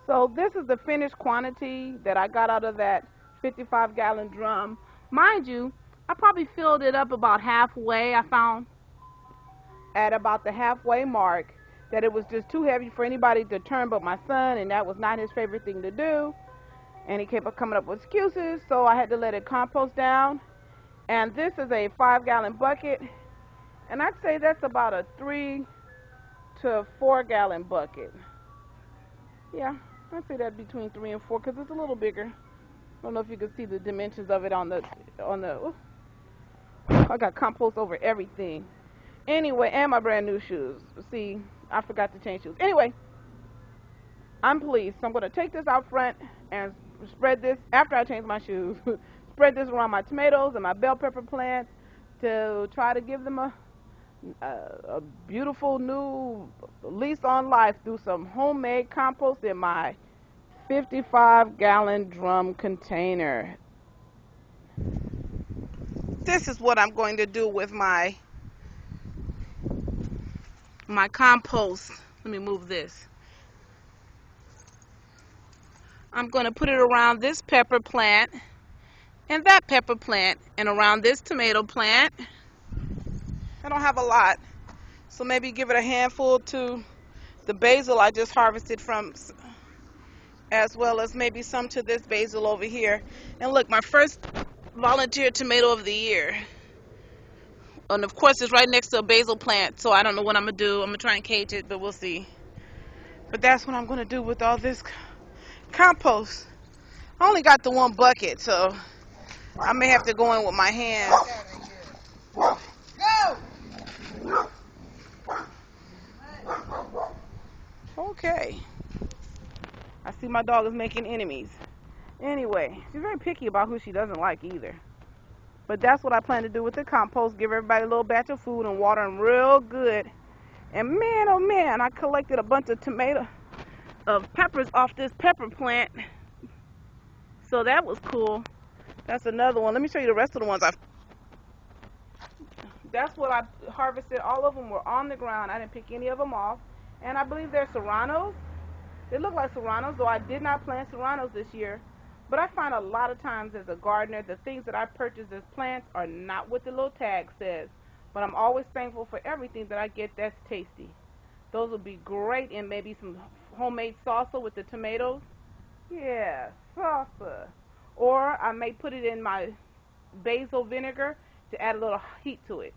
So this is the finished quantity that I got out of that 55-gallon drum. Mind you, I probably filled it up about halfway. I found at about the halfway mark that it was just too heavy for anybody to turn but my son, and that was not his favorite thing to do. And he kept coming up with excuses, so I had to let it compost down. And this is a 5-gallon bucket, and I'd say that's about a 3 to 4-gallon bucket. Yeah, I'd say that between 3 and 4 because it's a little bigger. I don't know if you can see the dimensions of it on the. Ooh, I got compost over everything. Anyway, and my brand new shoes. See, I forgot to change shoes. Anyway, I'm pleased. So I'm going to take this out front and spread this after I change my shoes. Spread this around my tomatoes and my bell pepper plants to try to give them a beautiful new lease on life through some homemade compost in my 55-gallon drum container. This is what I'm going to do with my compost. Let me move this. I'm going to put it around this pepper plant and that pepper plant and around this tomato plant. I don't have a lot, so maybe give it a handful to the basil I just harvested from, as well as maybe some to this basil over here. And look, my first volunteer tomato of the year. And of course it's right next to a basil plant, so I don't know what I'm going to do. I'm going to try and cage it, but we'll see. But that's what I'm going to do with all this compost. I only got the one bucket, so I may have to go in with my hands. Go! Okay. I see my dog is making enemies. Anyway, she's very picky about who she doesn't like either. But that's what I plan to do with the compost. Give everybody a little batch of food and water them real good. And man, oh man, I collected a bunch of peppers off this pepper plant. So that was cool. That's another one. Let me show you the rest of the ones that's what I harvested. All of them were on the ground. I didn't pick any of them off. And I believe they're serranos. They look like serranos, though I did not plant serranos this year. But I find a lot of times as a gardener, the things that I purchase as plants are not what the little tag says. But I'm always thankful for everything that I get that's tasty. Those would be great in maybe some homemade salsa with the tomatoes. Yeah, salsa. Or I may put it in my basil vinegar to add a little heat to it.